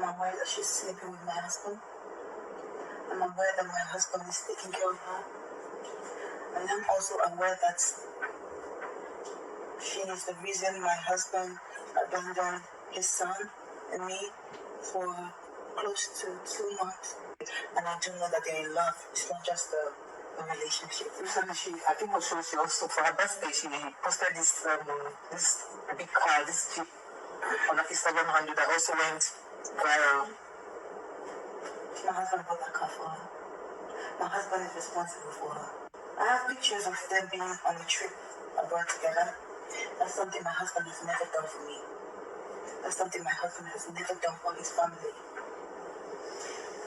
aware that she's sleeping with my husband. I'm aware that my husband is taking care of her. And I'm also aware that she is the reason my husband abandoned his son and me for close to 2 months. And I do know that they're in love. It's not just a relationship. Recently, I think she also, for her birthday, she posted this big car, this Jeep on her Instagram handle that also went viral. My husband bought that car for her. My husband is responsible for her. I have pictures of them being on a trip abroad together. That's something my husband has never done for me. That's something my husband has never done for his family.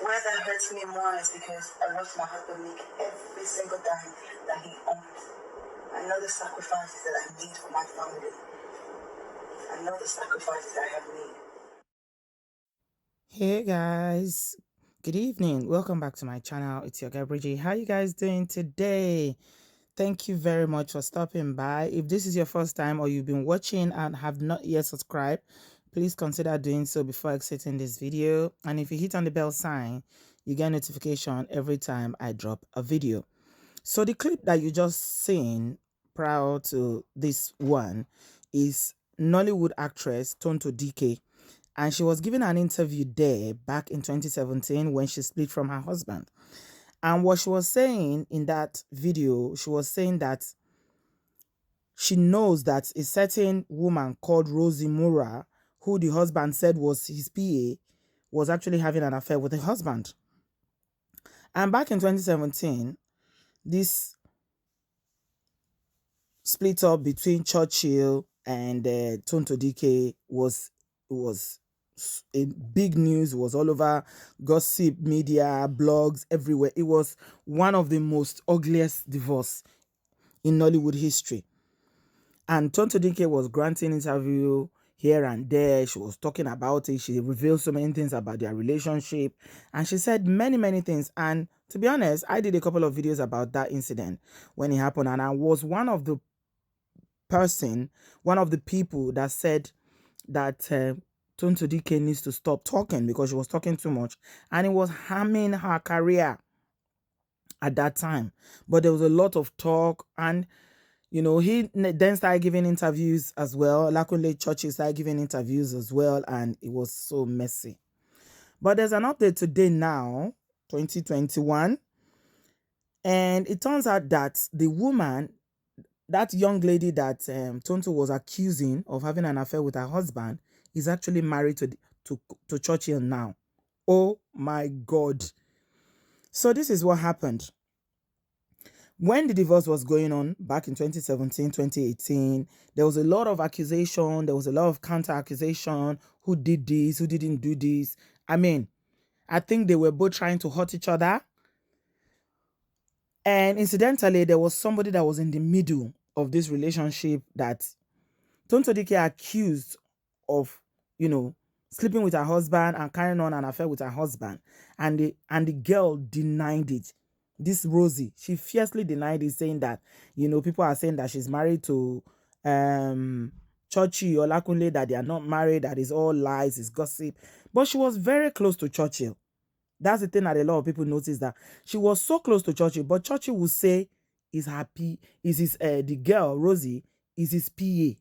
Where that hurts me more is because I watch my husband make every single dime that he owns. I know the sacrifices that I need for my family. I know the sacrifices I have made. Hey guys, good evening. Welcome back to my channel. It's your girl Rosy. How you guys doing today? Thank you very much for stopping by. If this is your first time or you've been watching and have not yet subscribed, please consider doing so before exiting this video. And if you hit on the bell sign, you get notification every time I drop a video. So the clip that you just seen prior to this one is Nollywood actress Tonto Dikeh. And she was given an interview there back in 2017 when she split from her husband. And what she was saying in that video, she was saying that she knows that a certain woman called Rosy, who the husband said was his PA, was actually having an affair with her husband. And back in 2017, this split up between Churchill and Tonto Dikeh was a big news. Was all over gossip media, blogs, everywhere. It was one of the most ugliest divorce in Nollywood history. And Tonto Dikeh was granting interview here and there. She was talking about it. She revealed so many things about their relationship. And she said many, many things. And to be honest, I did a couple of videos about that incident when it happened. And I was one of the people that said that Tonto Dikeh needs to stop talking because she was talking too much and it was harming her career at that time. But there was a lot of talk, and you know, he then started giving interviews as well. Lakunle Churchill started giving interviews as well, and it was so messy. But there's an update today now, 2021, and it turns out that the woman, that young lady that Tonto was accusing of having an affair with her husband, is actually married to Churchill now. Oh my God. So this is what happened. When the divorce was going on back in 2017, 2018, there was a lot of accusation. There was a lot of counter accusation. Who did this? Who didn't do this? I mean, I think they were both trying to hurt each other. And incidentally, there was somebody that was in the middle of this relationship that Tonto Dikeh accused of, you know, sleeping with her husband and carrying on an affair with her husband. And the girl denied it. This Rosy, she fiercely denied it, saying that, you know, people are saying that she's married to Churchill or Lakunle, that they are not married, that is all lies, is gossip. But she was very close to Churchill. That's the thing that a lot of people notice, that she was so close to Churchill, but Churchill would say is happy, is his the girl, Rosy, is his PA.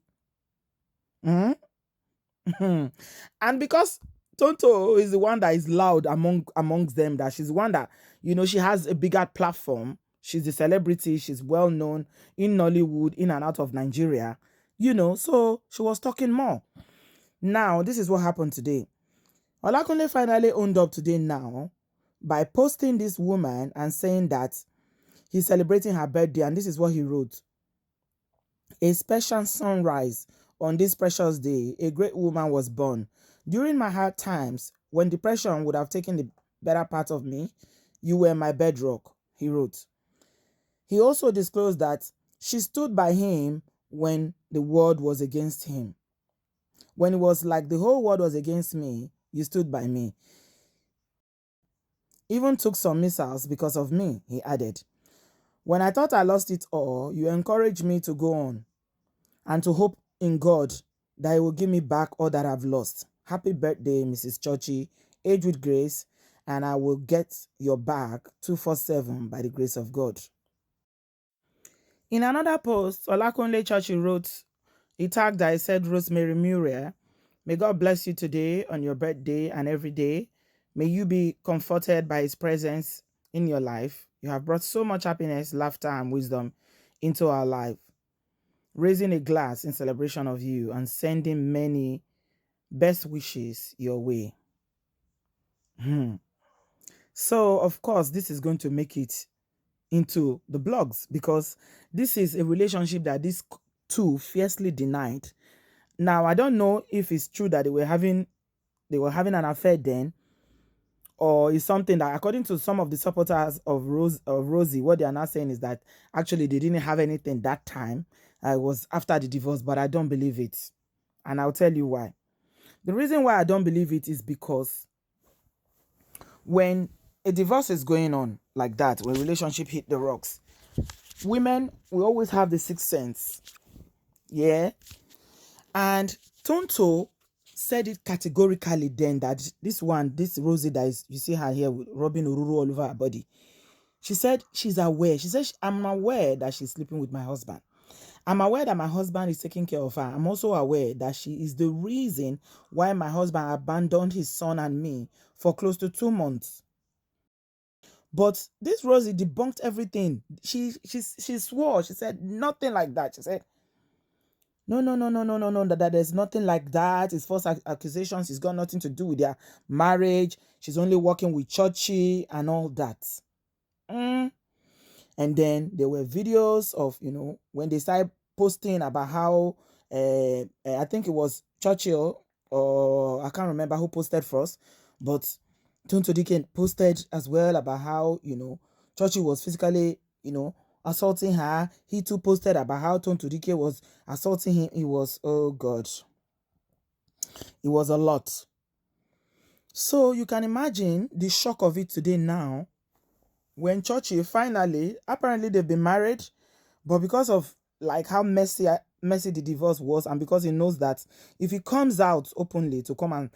And because Tonto is the one that is loud amongst them, that she's the one that, you know, she has a bigger platform. She's a celebrity. She's well known in Nollywood, in and out of Nigeria, you know, so she was talking more. Now, this is what happened today. Olakunle finally owned up today now by posting this woman and saying that he's celebrating her birthday. And this is what he wrote. A special sunrise on this precious day, a great woman was born. During my hard times, when depression would have taken the better part of me, you were my bedrock, he wrote. He also disclosed that she stood by him when the world was against him. When it was like the whole world was against me, you stood by me. Even took some missiles because of me, he added. When I thought I lost it all, you encouraged me to go on and to hope in God that he will give me back all that I've lost. Happy birthday, Mrs. Churchy. age with grace, and I will get your back 247 by the grace of God. In another post, Olakunle Churchy wrote, he tagged I said, Rosemary Muriel, may God bless you today on your birthday and every day. May you be comforted by his presence in your life. You have brought so much happiness, laughter, and wisdom into our life. Raising a glass in celebration of you and sending many best wishes your way. So, of course, this is going to make it into the blogs because this is a relationship that these two fiercely denied. Now, I don't know if it's true that they were having an affair then, or is something that, according to some of the supporters of Rosy, what they are now saying is that actually they didn't have anything that time. It was after the divorce, but I don't believe it. And I'll tell you why. The reason why I don't believe it is because when a divorce is going on like that, when relationship hit the rocks, women, we always have the sixth sense. Yeah. And Tonto said it categorically then that this Rosy that is, you see her here with rubbing Ururu all over her body. She said she's aware. She said, I'm aware that she's sleeping with my husband. I'm aware that my husband is taking care of her. I'm also aware that she is the reason why my husband abandoned his son and me for close to 2 months. But this Rosy debunked everything. She swore. She said nothing like that. She said, no, that there's nothing like that. It's false accusations. It's got nothing to do with their marriage. She's only working with Churchy and all that. And then there were videos of, when they started posting about how, I think it was Churchill, or I can't remember who posted first, but Tonto Dikeh posted as well about how, Churchill was physically, assaulting her. He too posted about how Tonto Dikeh was assaulting him. It was, oh God, it was a lot. So you can imagine the shock of it today now, when Churchill finally, apparently they've been married, but because of like how messy the divorce was, and because he knows that if he comes out openly to come and,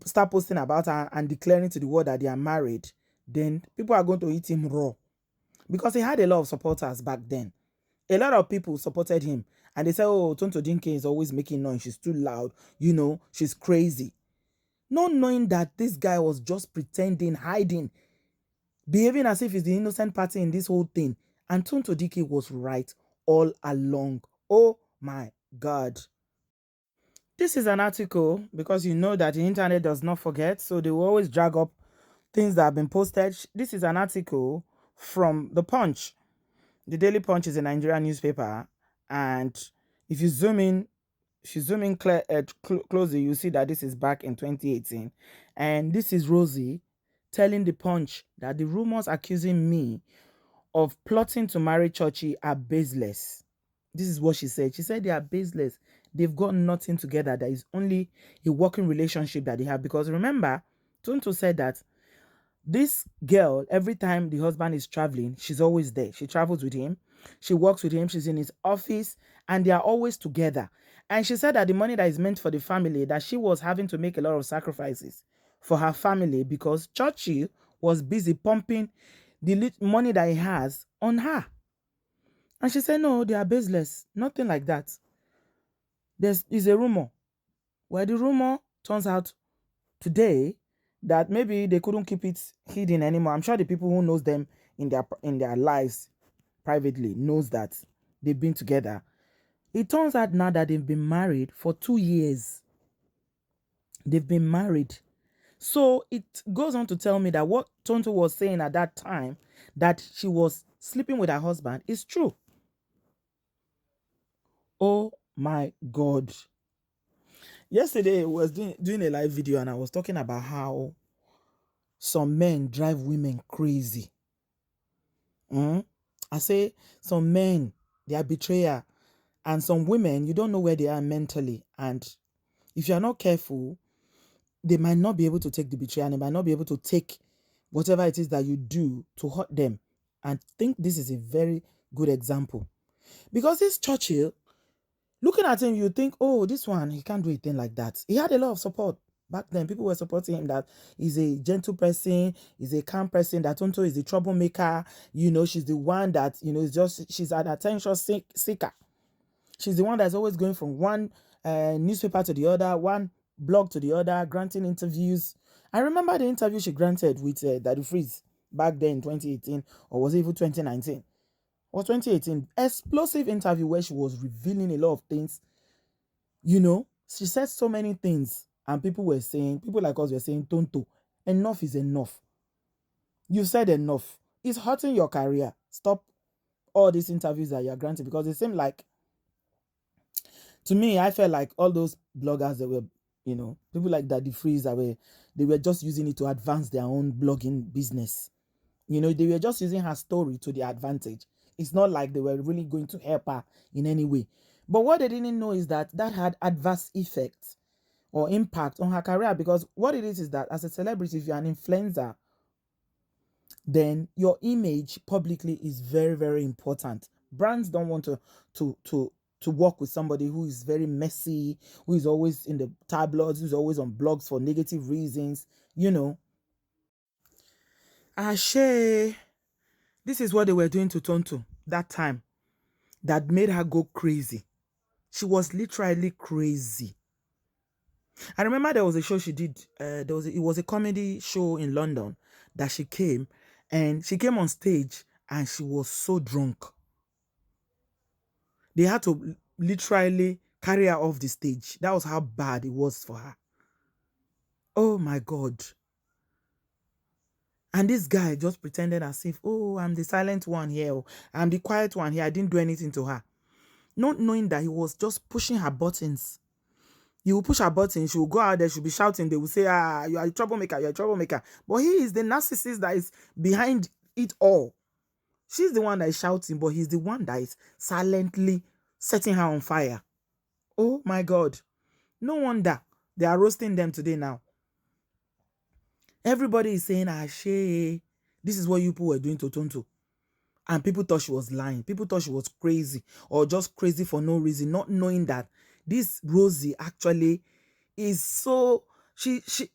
start posting about her and declaring to the world that they are married, then people are going to eat him raw. Because he had a lot of supporters back then. A lot of people supported him. And they said, oh, Tonto Dikeh is always making noise. She's too loud. She's crazy. Not knowing that this guy was just pretending, hiding, behaving as if he's the innocent party in this whole thing. And Tonto Dikeh was right all along. Oh my God. This is an article because you know that the internet does not forget. So they will always drag up things that have been posted. This is an article from The Punch. The Daily Punch is a Nigerian newspaper. And if you zoom in closely, you see that this is back in 2018. And this is Rosy telling The Punch that the rumors accusing me of plotting to marry Churchy are baseless. This is what she said. She said they are baseless. They've got nothing together. There is only a working relationship that they have. Because remember, Tonto said that this girl, every time the husband is traveling, she's always there. She travels with him. She works with him. She's in his office. And they are always together. And she said that the money that is meant for the family, that she was having to make a lot of sacrifices for her family because Churchy was busy pumping the money that he has on her. And she said, no, they are baseless. Nothing like that. Is a rumor. Well, the rumor turns out today that maybe they couldn't keep it hidden anymore. I'm sure the people who knows them in their lives privately knows that they've been together. It turns out now that they've been married for 2 years. They've been married. So it goes on to tell me that what Tonto was saying at that time, that she was sleeping with her husband, is true. Oh my God. Yesterday I was doing a live video and I was talking about how some men drive women crazy. I say some men, they are betrayer, and some women, you don't know where they are mentally. And if you are not careful, they might not be able to take the betrayal, and they might not be able to take whatever it is that you do to hurt them. And I think this is a very good example. Because this Churchill, looking at him, you think, oh, this one, he can't do a thing like that. He had a lot of support Back then, people were supporting him that he's a gentle person, he's a calm person, that Tonto is the troublemaker. She's the one that, is just, she's an attention seeker. She's the one that's always going from one newspaper to the other, one blog to the other, granting interviews. I remember the interview she granted with Daddy Freeze back then in 2018, or was it even 2019? Or 2018. Explosive interview where she was revealing a lot of things. She said so many things, and people like us were saying, Tonto, enough is enough. You said enough. It's hurting your career. Stop all these interviews that you're granting, because it seemed like, to me, I felt like all those bloggers that were, people like Daddy Freeze, they were just using it to advance their own blogging business. They were just using her story to their advantage. It's not like they were really going to help her in any way. But what they didn't know is that had adverse effects or impact on her career, because what it is that as a celebrity, if you're an influencer, then your image publicly is very, very important. Brands don't want to work with somebody who is very messy, who is always in the tabloids, who's always on blogs for negative reasons. Ashe, this is what they were doing to Tonto that time that made her go crazy. She was literally crazy. I remember there was a show she did. It was a comedy show in London that she came, and she came on stage and she was so drunk. They had to literally carry her off the stage. That was how bad it was for her. Oh my God. And this guy just pretended as if, oh, I'm the silent one here. I'm the quiet one here. I didn't do anything to her. Not knowing that he was just pushing her buttons. He will push her buttons. She will go out there. She'll be shouting. They will say, you are a troublemaker. You're a troublemaker. But he is the narcissist that is behind it all. She's the one that is shouting, but he's the one that is silently setting her on fire. Oh my God. No wonder they are roasting them today now. Everybody is saying, Ashe, this is what you people were doing to Tonto. And people thought she was lying. People thought she was crazy, or just crazy for no reason, not knowing that this Rosy actually is so...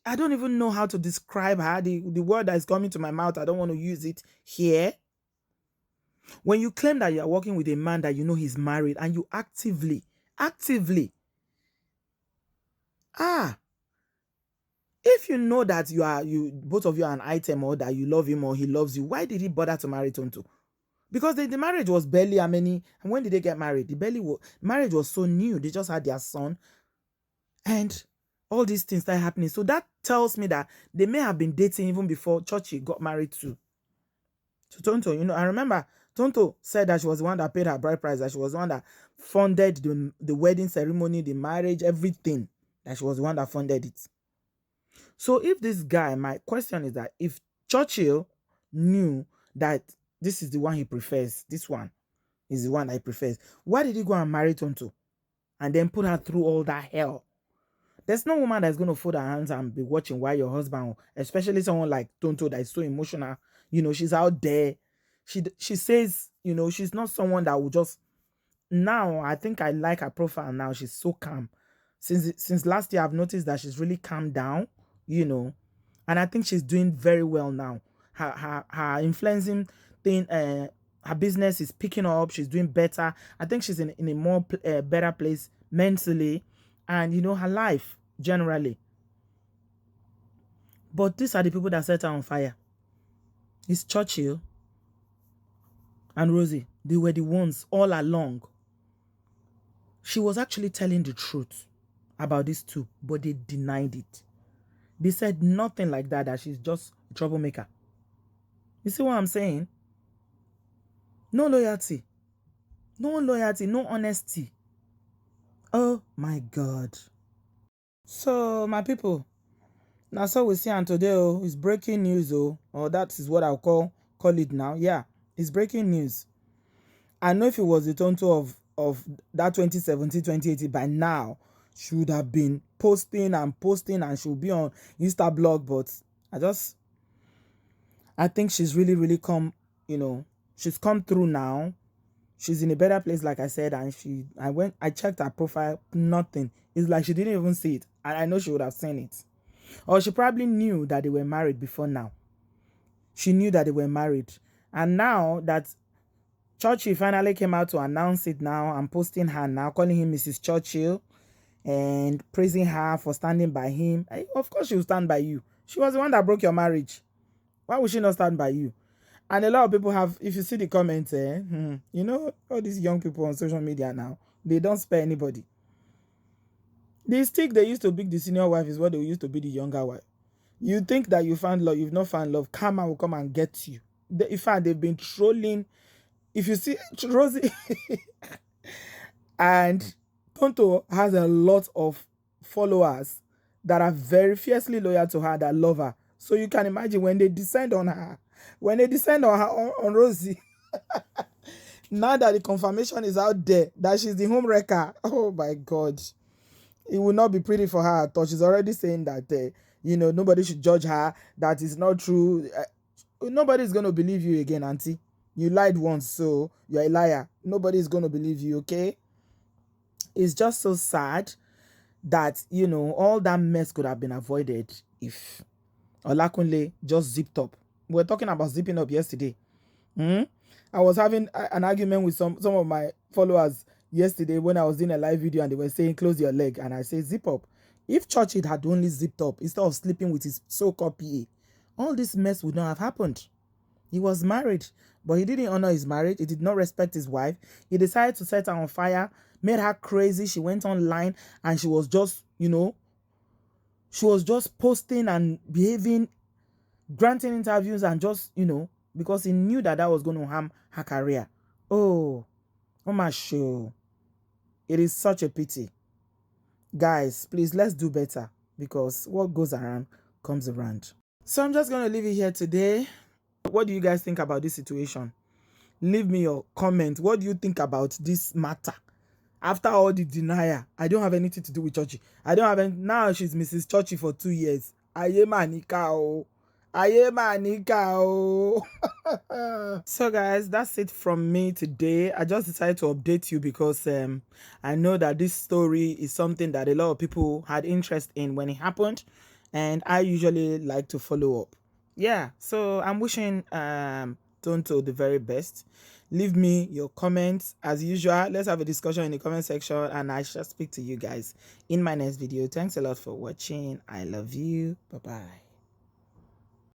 I don't even know how to describe her. The word that is coming to my mouth, I don't want to use it here. When you claim that you are working with a man that you know he's married, and you actively, if you know that both of you are an item, or that you love him or he loves you, why did he bother to marry Tonto? Because the marriage was barely how many, and when did they get married? Marriage was so new. They just had their son, and all these things started happening. So that tells me that they may have been dating even before Churchy got married to Tonto. I remember Tonto said that she was the one that paid her bride price, that she was the one that funded the wedding ceremony, the marriage, everything, that she was the one that funded it. So if this guy, my question is that if Churchill knew that this is the one he prefers, this one is the one that he prefers, why did he go and marry Tonto and then put her through all that hell? There's no woman that's going to fold her hands and be watching while your husband, especially someone like Tonto that is so emotional, she's out there. She says, she's not someone that will just... Now, I think I like her profile now. She's so calm. Since last year, I've noticed that she's really calmed down, and I think she's doing very well now. Her influencing thing, her business is picking up. She's doing better. I think she's in a more better place mentally, and her life generally. But these are the people that set her on fire. It's Churchill and Rosy. They were the ones all along. She was actually telling the truth about these two, but they denied it. They said nothing like that she's just a troublemaker. You see what I'm saying? No loyalty. No loyalty, no honesty. Oh my God. So, my people, now so we see, and today, it's breaking news, or that is what I'll call it now. Yeah, it's breaking news. I know if it was the Tonto of that 2017, 2018, by now, she would have been posting, and she would be on Insta blog, but I think she's really, really come, she's come through now. She's in a better place, like I said, and I checked her profile, nothing. It's like she didn't even see it, and I know she would have seen it. Or she probably knew that they were married before now. She knew that they were married. And now that Churchill finally came out to announce it now and posting her now, calling him Mrs. Churchill and praising her for standing by him. Of course she will stand by you. She was the one that broke your marriage. Why would she not stand by you? And a lot of people have, if you see the comments, you know, all these young people on social media now, they don't spare anybody. The stick they used to beat the senior wife is what they used to beat the younger wife. You think that you found love, you've not found love. Karma will come and get you. In fact, they've been trolling. If you see Rosy and Tonto has a lot of followers that are very fiercely loyal to her, that love her. So you can imagine when they descend on her, on Rosy, now that the confirmation is out there that she's the home wrecker, oh my God, it will not be pretty for her at all. She's already saying that, you know, nobody should judge her, that is not true. Nobody's going to believe you again, auntie. You lied once, so you're a liar. Nobody's going to believe you, okay? It's just so sad that, you know, all that mess could have been avoided if Olakunle just zipped up. We were talking about zipping up yesterday. I was having an argument with some of my followers yesterday when I was doing a live video and they were saying close your leg, and I say zip up. If Churchill had only zipped up instead of sleeping with his so-called PA, all this mess would not have happened. He was married, but he didn't honor his marriage. He did not respect his wife. He decided to set her on fire, made her crazy. She went online and she was just, you know, she was just posting and behaving, granting interviews and just, you know, because he knew that that was going to harm her career. Oh my show. It is such a pity. Guys, please, let's do better, because what goes around comes around. So I'm just going to leave it here today. What do you guys think about this situation? Leave me your comment. What do you think about this matter? After all the denial, I don't have anything to do with Churchy. I don't have any. Now she's Mrs. Churchy for 2 years. Aye manika o. Aye manika o. So guys, that's it from me today. I just decided to update you because I know that this story is something that a lot of people had interest in when it happened, and I usually like to follow up. Yeah, so I'm wishing Tonto the very best. Leave me your comments as usual. Let's have a discussion in the comment section, and I shall speak to you guys in my next video. Thanks a lot for watching. I love you. Bye bye.